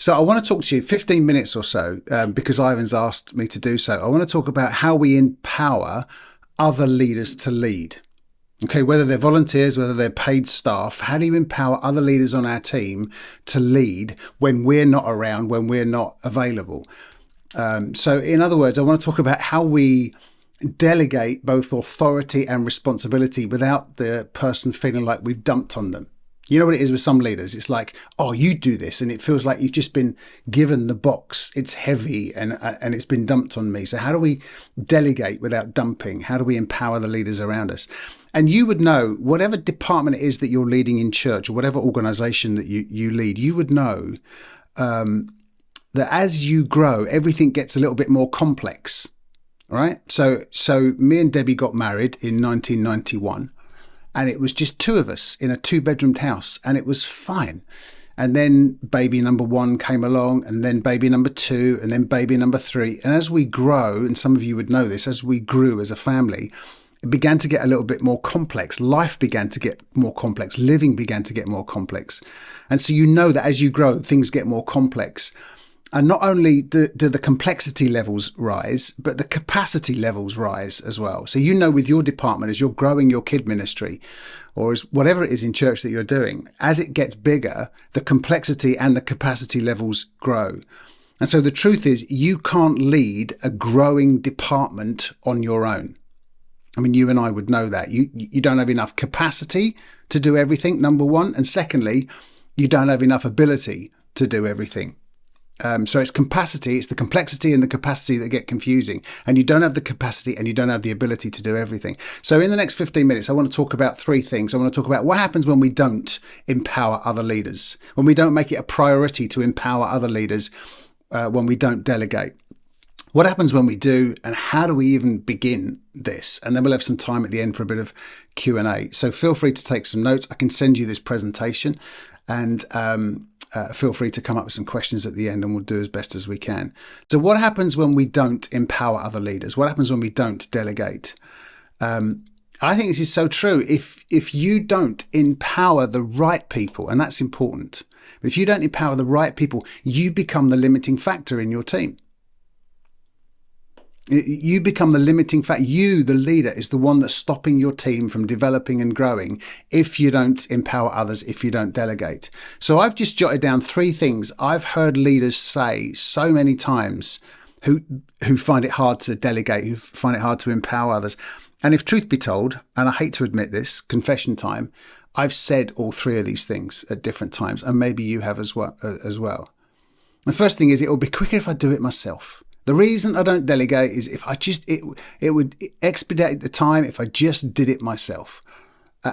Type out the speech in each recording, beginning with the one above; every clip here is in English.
So I want to talk to you 15 minutes or so because Ivan's asked me to do so. I want to talk about how we empower other leaders to lead. Okay, whether they're volunteers, whether they're paid staff, how do you empower other leaders on our team to lead when we're not around, when we're not available? So in other words, I want to talk about how we delegate both authority and responsibility without the person feeling like we've dumped on them. You know what it is with some leaders? It's like, oh, you do this. And it feels like you've just been given the box. It's heavy and it's been dumped on me. So how do we delegate without dumping? How do we empower the leaders around us? And you would know, whatever department it is that you're leading in church or whatever organization that you lead, you would know that as you grow, everything gets a little bit more complex, right? So me and Debbie got married in 1991. And it was just two of us in a 2-bedroomed house, and it was fine. And then baby number 1 came along, and then baby number 2, and then baby number 3. And as we grow, and some of you would know this, as we grew as a family, it began to get a little bit more complex. Life began to get more complex. Living began to get more complex. And so you know that as you grow, things get more complex. And not only do the complexity levels rise, but the capacity levels rise as well. So you know with your department, as you're growing your kid ministry, or as whatever it is in church that you're doing, as it gets bigger, the complexity and the capacity levels grow. And so the truth is, you can't lead a growing department on your own. I mean, you and I would know that. You don't have enough capacity to do everything, number one. And secondly, you don't have enough ability to do everything. So it's capacity, it's the complexity and the capacity that get confusing. And you don't have the capacity and you don't have the ability to do everything. So in the next 15 minutes, I want to talk about 3 things. I want to talk about what happens when we don't empower other leaders, when we don't make it a priority to empower other leaders, when we don't delegate. What happens when we do, and how do we even begin this? And then we'll have some time at the end for a bit of Q&A. So feel free to take some notes. I can send you this presentation, and feel free to come up with some questions at the end, and we'll do as best as we can. So what happens when we don't empower other leaders? What happens when we don't delegate? I think this is so true. If you don't empower the right people, and that's important, if you don't empower the right people, you become the limiting factor in your team. You become the limiting factor. You, the leader, is the one that's stopping your team from developing and growing if you don't empower others, if you don't delegate. So I've just jotted down 3 things I've heard leaders say so many times who find it hard to delegate, who find it hard to empower others. And if truth be told, and I hate to admit this, confession time, I've said all 3 of these things at different times, and maybe you have as well. The first thing is, it will be quicker if I do it myself. The reason I don't delegate is if I just, it would expedite the time if I just did it myself,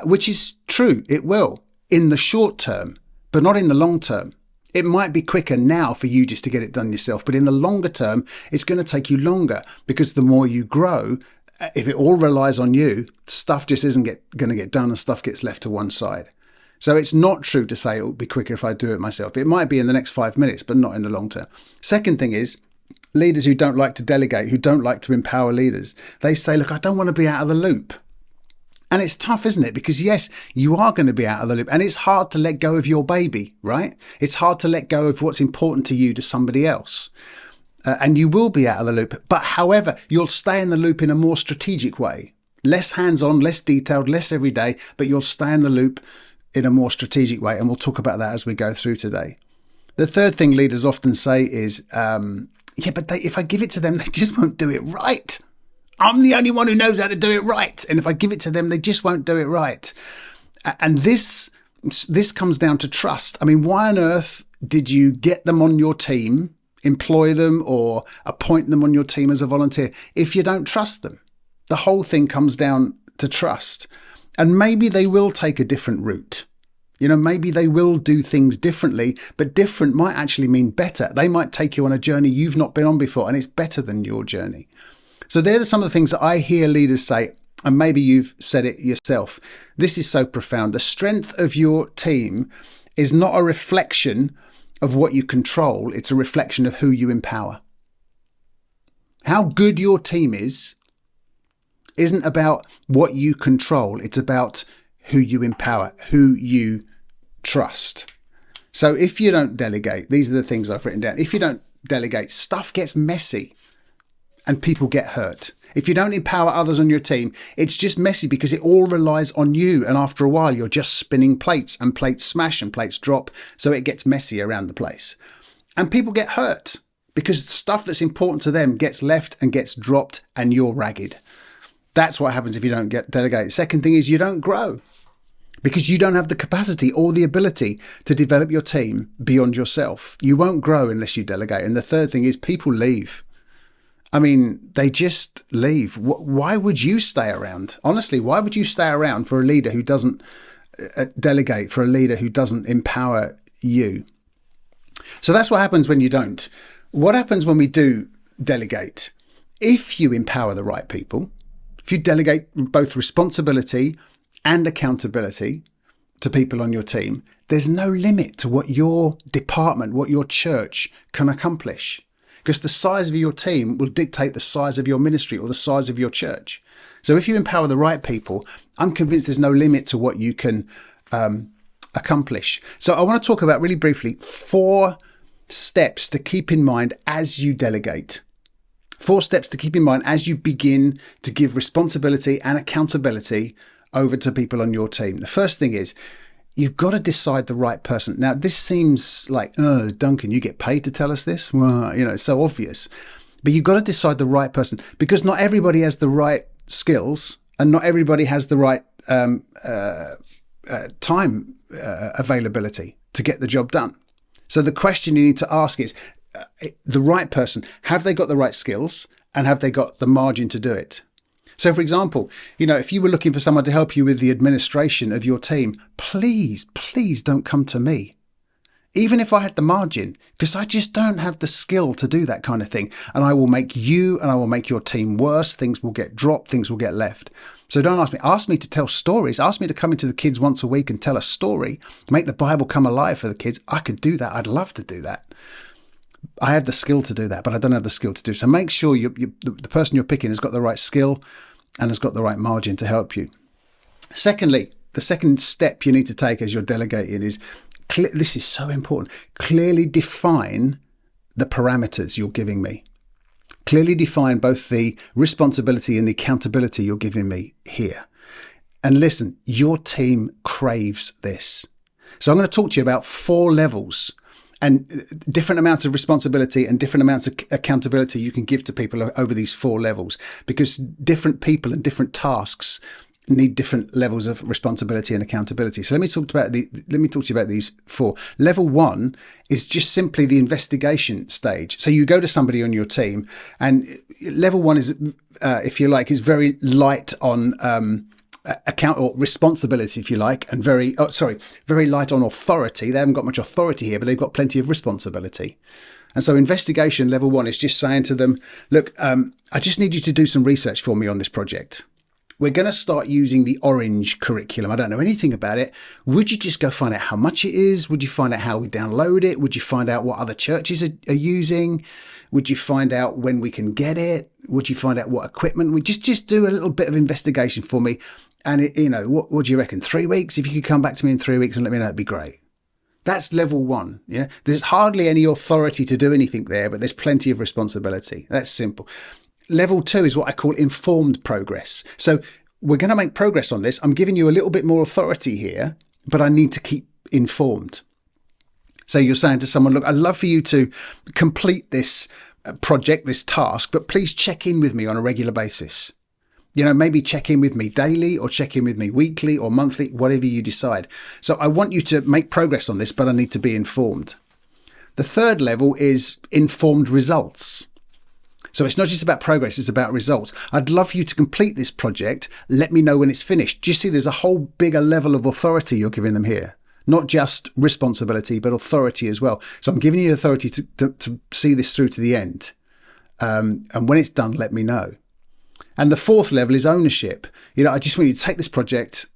which is true. It will in the short term, but not in the long term. It might be quicker now for you just to get it done yourself, but in the longer term, it's going to take you longer because the more you grow, if it all relies on you, stuff just isn't going to get done and stuff gets left to one side. So it's not true to say it will be quicker if I do it myself. It might be in the next 5 minutes, but not in the long term. Second thing is, leaders who don't like to delegate, who don't like to empower leaders, they say, look, I don't want to be out of the loop. And it's tough, isn't it? Because yes, you are going to be out of the loop, and it's hard to let go of your baby, right? It's hard to let go of what's important to you to somebody else. And you will be out of the loop. But however, you'll stay in the loop in a more strategic way, less hands-on, less detailed, less everyday, but you'll stay in the loop in a more strategic way. And we'll talk about that as we go through today. The third thing leaders often say is, yeah, but if I give it to them, they just won't do it right. I'm the only one who knows how to do it right. And if I give it to them, they just won't do it right. And this comes down to trust. I mean, why on earth did you get them on your team, employ them or appoint them on your team as a volunteer if you don't trust them? The whole thing comes down to trust. And maybe they will take a different route. You know, maybe they will do things differently, but different might actually mean better. They might take you on a journey you've not been on before, and it's better than your journey. So there are some of the things that I hear leaders say, and maybe you've said it yourself. This is so profound. The strength of your team is not a reflection of what you control. It's a reflection of who you empower. How good your team is isn't about what you control. It's about who you empower, who you trust. So if you don't delegate, these are the things I've written down. If you don't delegate, stuff gets messy and people get hurt. If you don't empower others on your team, it's just messy because it all relies on you. And after a while, you're just spinning plates and plates smash and plates drop. So it gets messy around the place. And people get hurt because stuff that's important to them gets left and gets dropped and you're ragged. That's what happens if you don't get delegate. Second thing is you don't grow because you don't have the capacity or the ability to develop your team beyond yourself. You won't grow unless you delegate. And the third thing is people leave. I mean, they just leave. Why would you stay around? Honestly, why would you stay around for a leader who doesn't delegate, for a leader who doesn't empower you? So that's what happens when you don't. What happens when we do delegate? If you empower the right people, if you delegate both responsibility and accountability to people on your team, there's no limit to what your department, what your church can accomplish. Because the size of your team will dictate the size of your ministry or the size of your church. So if you empower the right people, I'm convinced there's no limit to what you can accomplish. So I want to talk about really briefly 4 steps to keep in mind as you delegate. 4 steps to keep in mind as you begin to give responsibility and accountability over to people on your team. The first thing is, you've got to decide the right person. Now, this seems like, oh, Duncan, you get paid to tell us this? Well, it's so obvious. But you've got to decide the right person because not everybody has the right skills and not everybody has the right time availability to get the job done. So the question you need to ask is, the right person, have they got the right skills and have they got the margin to do it? So, for example, if you were looking for someone to help you with the administration of your team, please don't come to me. Even if I had the margin, because I just don't have the skill to do that kind of thing. And I will make you and I will make your team worse. Things will get dropped. Things will get left. So don't ask me. Ask me to tell stories. Ask me to come into the kids once a week and tell a story, make the Bible come alive for the kids. I could do that. I'd love to do that. I have the skill to do that, but I don't have the skill to do. So make sure the person you're picking has got the right skill and has got the right margin to help you. Secondly, the second step you need to take as you're delegating is, this is so important, clearly define the parameters you're giving me. Clearly define both the responsibility and the accountability you're giving me here. And listen, your team craves this. So I'm going to talk to you about 4 levels and different amounts of responsibility and different amounts of accountability you can give to people over these 4 levels, because different people and different tasks need different levels of responsibility and accountability. So let me talk to you about these 4. Level 1 is just simply the investigation stage. So you go to somebody on your team, and level 1 is, if you like, is very light on account or responsibility, if you like, and very light on authority. They haven't got much authority here, but they've got plenty of responsibility. And so investigation level 1 is just saying to them, look, I just need you to do some research for me on this project. We're going to start using the Orange curriculum. I don't know anything about it. Would you just go find out how much it is? Would you find out how we download it? Would you find out what other churches are using? Would you find out when we can get it? Would you find out what equipment? We just do a little bit of investigation for me. And what do you reckon? 3 weeks? If you could come back to me in 3 weeks and let me know, it'd be great. That's level 1. Yeah, there's hardly any authority to do anything there, but there's plenty of responsibility. That's simple. Level 2 is what I call informed progress. So we're going to make progress on this. I'm giving you a little bit more authority here, but I need to keep informed. So you're saying to someone, look, I'd love for you to complete this project, this task, but please check in with me on a regular basis. Maybe check in with me daily or check in with me weekly or monthly, whatever you decide. So I want you to make progress on this, but I need to be informed. The third level is informed results. So it's not just about progress, it's about results. I'd love for you to complete this project. Let me know when it's finished. Do you see there's a whole bigger level of authority you're giving them here? Not just responsibility, but authority as well. So I'm giving you authority to see this through to the end. And when it's done, let me know. And the fourth level is ownership. I just want you to take this project.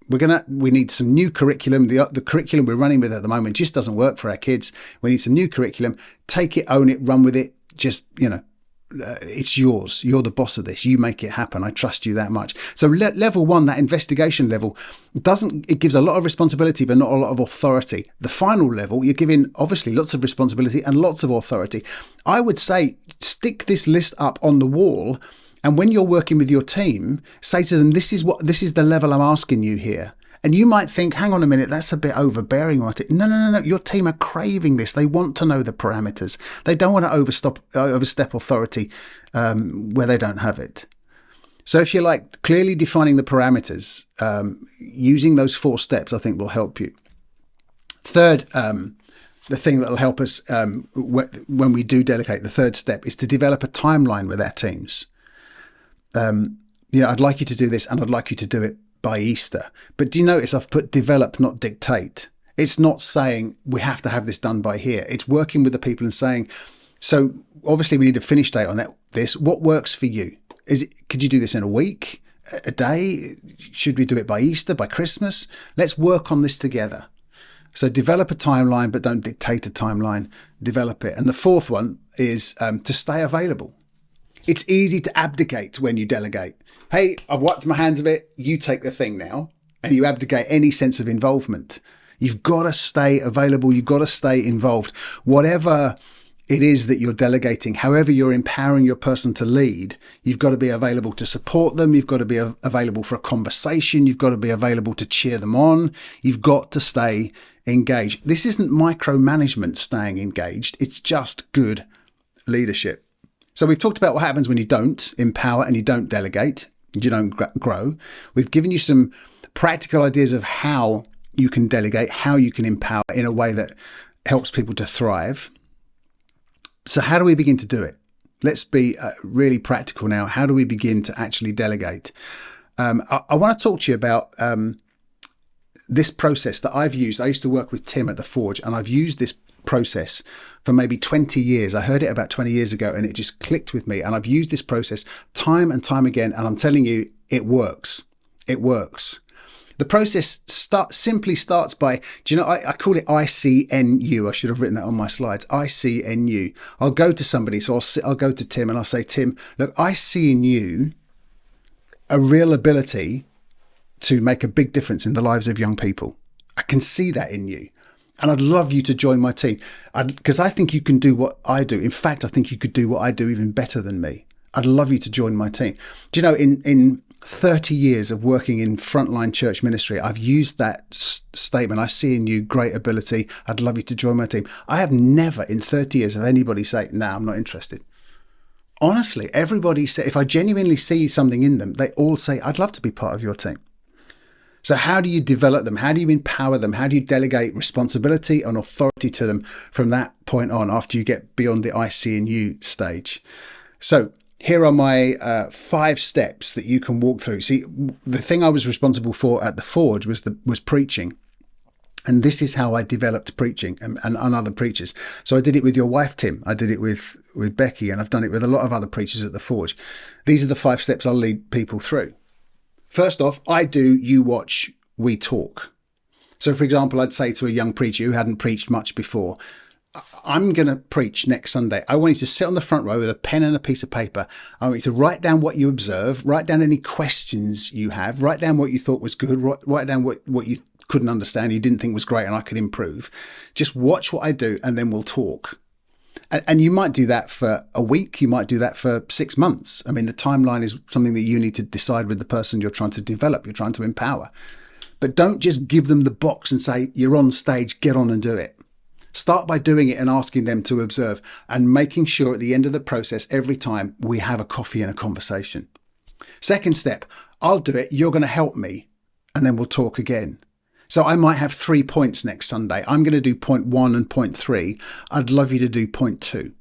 We need some new curriculum. The curriculum we're running with at the moment just doesn't work for our kids. We need some new curriculum. Take it, own it, run with it. Just, it's yours. You're the boss of this. You make it happen. I trust you that much. So level one, that investigation level, it gives a lot of responsibility, but not a lot of authority. The final level, you're giving obviously lots of responsibility and lots of authority. I would say stick this list up on the wall. And when you're working with your team, say to them, this is the level I'm asking you here. And you might think, hang on a minute, that's a bit overbearing. No. Your team are craving this. They want to know the parameters. They don't want to overstep authority where they don't have it. So if you're like clearly defining the parameters, using those 4 steps, I think will help you. Third, the thing that will help us when we do delegate, the third step is to develop a timeline with our teams. I'd like you to do this and I'd like you to do it by Easter. But do you notice I've put develop, not dictate? It's not saying we have to have this done by here. It's working with the people and saying, so obviously we need a finish date on this. What works for you? Could you do this in a week, a day? Should we do it by Easter, by Christmas? Let's work on this together. So develop a timeline, but don't dictate a timeline. Develop it. And the fourth one is to stay available. It's easy to abdicate when you delegate. Hey, I've wiped my hands of it. You take the thing now. And you abdicate any sense of involvement. You've got to stay available. You've got to stay involved. Whatever it is that you're delegating, however you're empowering your person to lead, you've got to be available to support them. You've got to be available for a conversation. You've got to be available to cheer them on. You've got to stay engaged. This isn't micromanagement staying engaged. It's just good leadership. So we've talked about what happens when you don't empower and you don't delegate, you don't grow. We've given you some practical ideas of how you can delegate, how you can empower in a way that helps people to thrive. So how do we begin to do it? Let's be really practical now. How do we begin to actually delegate? I want to talk to you about this process that I've used. I used to work with Tim at the Forge, and I've used this process for maybe 20 years. I heard it about 20 years ago and it just clicked with me. And I've used this process time and time again. And I'm telling you, it works. It works. The process simply starts by, I call it ICNU. I should have written that on my slides. ICNU. I'll go to somebody. So I'll go to Tim and I'll say, Tim, look, I see in you a real ability to make a big difference in the lives of young people. I can see that in you. And I'd love you to join my team because I think you can do what I do. In fact, I think you could do what I do even better than me. I'd love you to join my team. Do you know, in 30 years of working in frontline church ministry, I've used that statement. I see in you great ability. I'd love you to join my team. I have never in 30 years have anybody say, no, I'm not interested. Honestly, everybody said, if I genuinely see something in them, they all say, I'd love to be part of your team. So how do you develop them? How do you empower them? How do you delegate responsibility and authority to them from that point on after you get beyond the IC&U stage? So here are my 5 steps that you can walk through. See, the thing I was responsible for at the Forge was preaching. And this is how I developed preaching and other preachers. So I did it with your wife, Tim. I did it with Becky, and I've done it with a lot of other preachers at the Forge. These are the 5 steps I'll lead people through. First off, I do, you watch, we talk. So, for example, I'd say to a young preacher who hadn't preached much before, I'm going to preach next Sunday. I want you to sit on the front row with a pen and a piece of paper. I want you to write down what you observe, write down any questions you have, write down what you thought was good, write down what you couldn't understand, you didn't think was great and I could improve. Just watch what I do and then we'll talk. And you might do that for a week. You might do that for 6 months. I mean, the timeline is something that you need to decide with the person you're trying to develop, you're trying to empower. But don't just give them the box and say, you're on stage, get on and do it. Start by doing it and asking them to observe and making sure at the end of the process, every time we have a coffee and a conversation. Second step, I'll do it. You're going to help me. And then we'll talk again. So I might have 3 points next Sunday. I'm going to do point 1 and point 3. I'd love you to do point 2.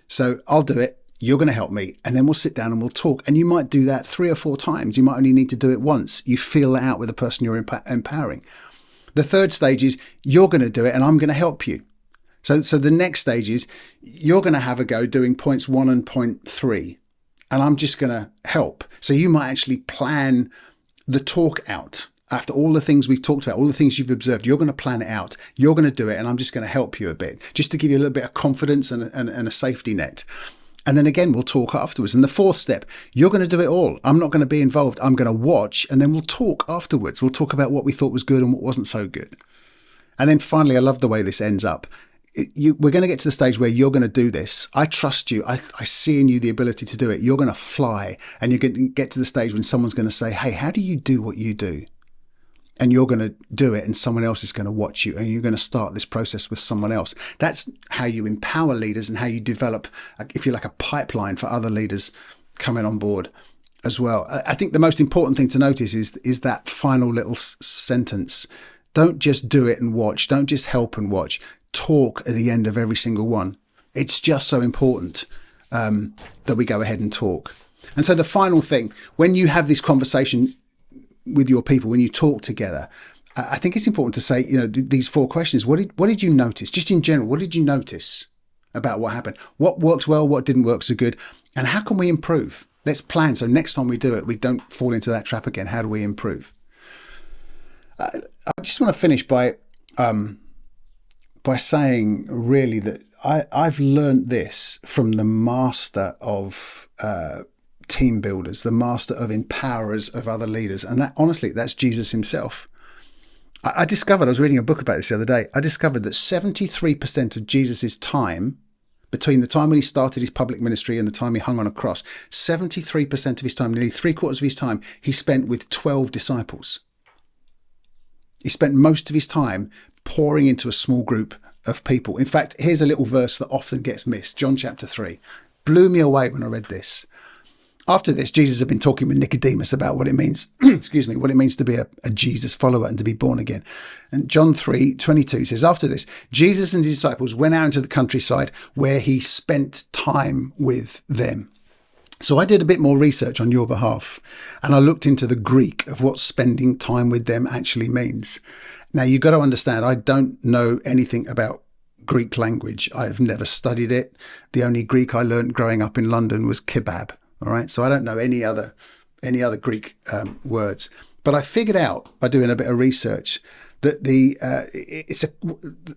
So I'll do it. You're going to help me. And then we'll sit down and we'll talk. And you might do that 3 or 4 times. You might only need to do it once. You feel that out with the person you're empowering. The third stage is you're going to do it and I'm going to help you. So the next stage is you're going to have a go doing points 1 and point 3. And I'm just going to help. So you might actually plan the talk out. After all the things we've talked about, all the things you've observed, you're going to plan it out. You're going to do it, and I'm just going to help you a bit, just to give you a little bit of confidence and a safety net. And then again, we'll talk afterwards. And the fourth step, you're going to do it all. I'm not going to be involved. I'm going to watch, and then we'll talk afterwards. We'll talk about what we thought was good and what wasn't so good. And then finally, I love the way this ends up. We're going to get to the stage where you're going to do this. I trust you. I see in you the ability to do it. You're going to fly, and you're going to get to the stage when someone's going to say, hey, how do you do what you do? And you're going to do it, and someone else is going to watch you, and you're going to start this process with someone else. That's how you empower leaders and how you develop, if you like, a pipeline for other leaders coming on board as well. I think the most important thing to notice is that final little sentence. Don't just do it and watch. Don't just help and watch. Talk at the end of every single one. It's just so important that we go ahead and talk. And so the final thing, when you have this conversation with your people, when you talk together, I think it's important to say, these 4 questions. What did you notice? Just in general, what did you notice about what happened? What works well? What didn't work so good? And how can we improve? Let's plan. So next time we do it, we don't fall into that trap again. How do we improve? I just want to finish by saying really that I've learned this from the master of team builders, the master of empowerers of other leaders. And that, honestly, that's Jesus himself. I discovered, I was reading a book about this the other day, I discovered that 73% of Jesus's time, between the time when he started his public ministry and the time he hung on a cross, 73% of his time, nearly 3/4 of his time, he spent with 12 disciples. He spent most of his time pouring into a small group of people. In fact, here's a little verse that often gets missed. John chapter 3. Blew me away when I read this. After this, Jesus had been talking with Nicodemus about what it means, what it means to be a Jesus follower and to be born again. And John 3:22 says, after this, Jesus and his disciples went out into the countryside where he spent time with them. So I did a bit more research on your behalf, and I looked into the Greek of what spending time with them actually means. Now, you've got to understand, I don't know anything about Greek language. I've never studied it. The only Greek I learned growing up in London was kebab. All right, so I don't know any other Greek words. But I figured out by doing a bit of research that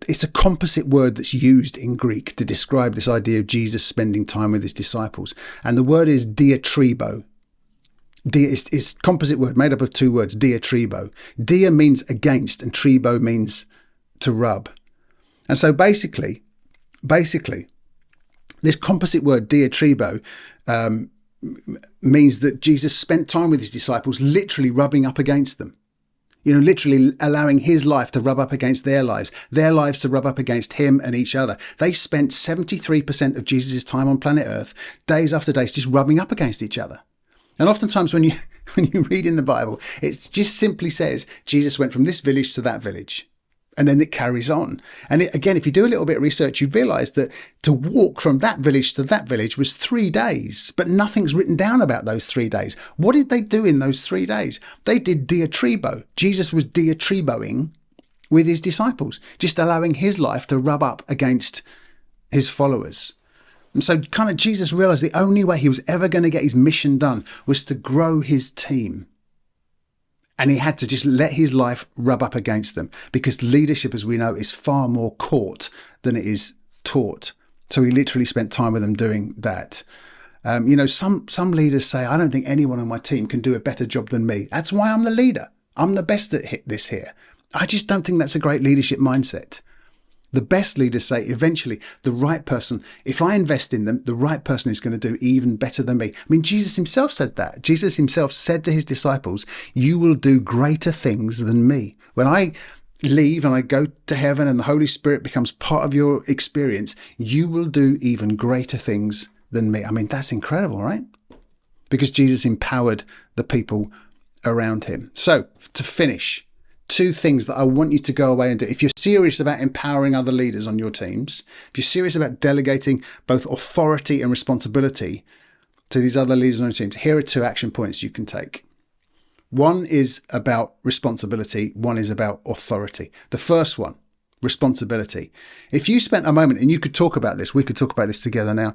it's a composite word that's used in Greek to describe this idea of Jesus spending time with his disciples. And the word is diatribo. It's a composite word made up of 2 words, diatribo. Dia means against and tribo means to rub. And so basically, this composite word diatribo means that Jesus spent time with his disciples, literally rubbing up against them. Literally allowing his life to rub up against their lives to rub up against him and each other. They spent 73% of Jesus' time on planet Earth, days after days, just rubbing up against each other. And oftentimes when you read in the Bible, it just simply says Jesus went from this village to that village. And then it carries on. And again, if you do a little bit of research, you'd realize that to walk from that village to that village was 3 days, but nothing's written down about those 3 days. What did they do in those 3 days? They did diatribo. Jesus was diatriboing with his disciples, just allowing his life to rub up against his followers. And so kind of Jesus realized the only way he was ever going to get his mission done was to grow his team. And he had to just let his life rub up against them, because leadership, as we know, is far more caught than it is taught. So he literally spent time with them doing that. Some leaders say, I don't think anyone on my team can do a better job than me. That's why I'm the leader. I'm the best at this here. I just don't think that's a great leadership mindset. The best leaders say eventually the right person, if I invest in them, the right person is going to do even better than me. I mean, Jesus himself said that. Jesus himself said to his disciples, you will do greater things than me. When I leave and I go to heaven and the Holy Spirit becomes part of your experience, you will do even greater things than me. I mean, that's incredible, right? Because Jesus empowered the people around him. So to finish, 2 things that I want you to go away and do. If you're serious about empowering other leaders on your teams, if you're serious about delegating both authority and responsibility to these other leaders on your teams, here are 2 action points you can take. One is about responsibility. One is about authority. The first one, responsibility. If you spent a moment, and you could talk about this, we could talk about this together now.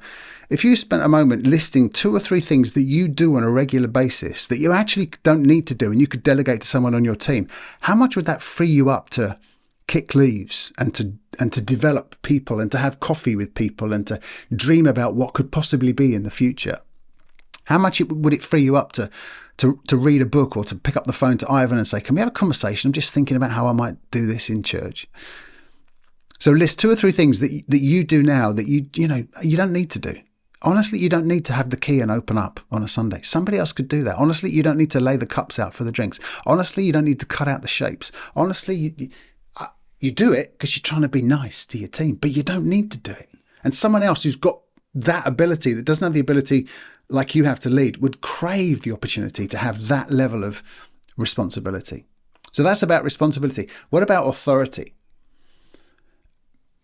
If you spent a moment listing 2 or 3 things that you do on a regular basis that you actually don't need to do and you could delegate to someone on your team, how much would that free you up to kick leaves and and to develop people and to have coffee with people and to dream about what could possibly be in the future? How much would it free you up to read a book or to pick up the phone to Ivan and say, can we have a conversation? I'm just thinking about how I might do this in church. So list 2 or 3 things that you do now that you don't need to do. Honestly, you don't need to have the key and open up on a Sunday. Somebody else could do that. Honestly, you don't need to lay the cups out for the drinks. Honestly, you don't need to cut out the shapes. Honestly, you do it because you're trying to be nice to your team, but you don't need to do it. And someone else who's got that ability, that doesn't have the ability like you have to lead, would crave the opportunity to have that level of responsibility. So that's about responsibility. What about authority?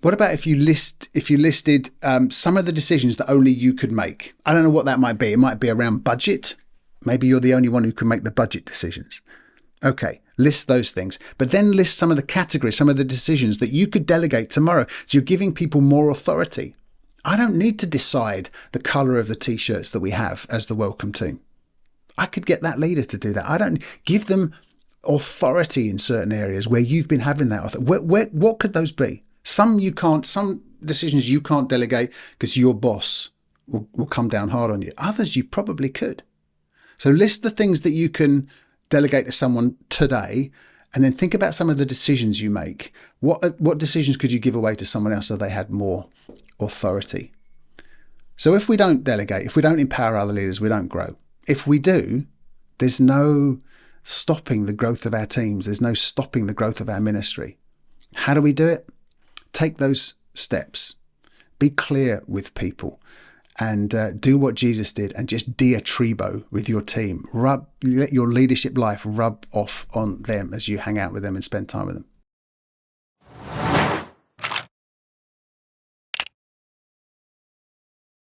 What about if you listed some of the decisions that only you could make? I don't know what that might be. It might be around budget. Maybe you're the only one who can make the budget decisions. Okay, list those things. But then list some of the categories, some of the decisions that you could delegate tomorrow. So you're giving people more authority. I don't need to decide the colour of the T-shirts that we have as the welcome team. I could get that leader to do that. I don't give them authority in certain areas where you've been having that authority. What could those be? Some decisions you can't delegate because your boss will come down hard on you. Others you probably could. So list the things that you can delegate to someone today, and then think about some of the decisions you make. What decisions could you give away to someone else so they had more authority? So if we don't delegate, if we don't empower other leaders, we don't grow. If we do, there's no stopping the growth of our teams. There's no stopping the growth of our ministry. How do we do it? Take those steps. Be clear with people and do what Jesus did and just diatribo with your team. Let your leadership life rub off on them as you hang out with them and spend time with them.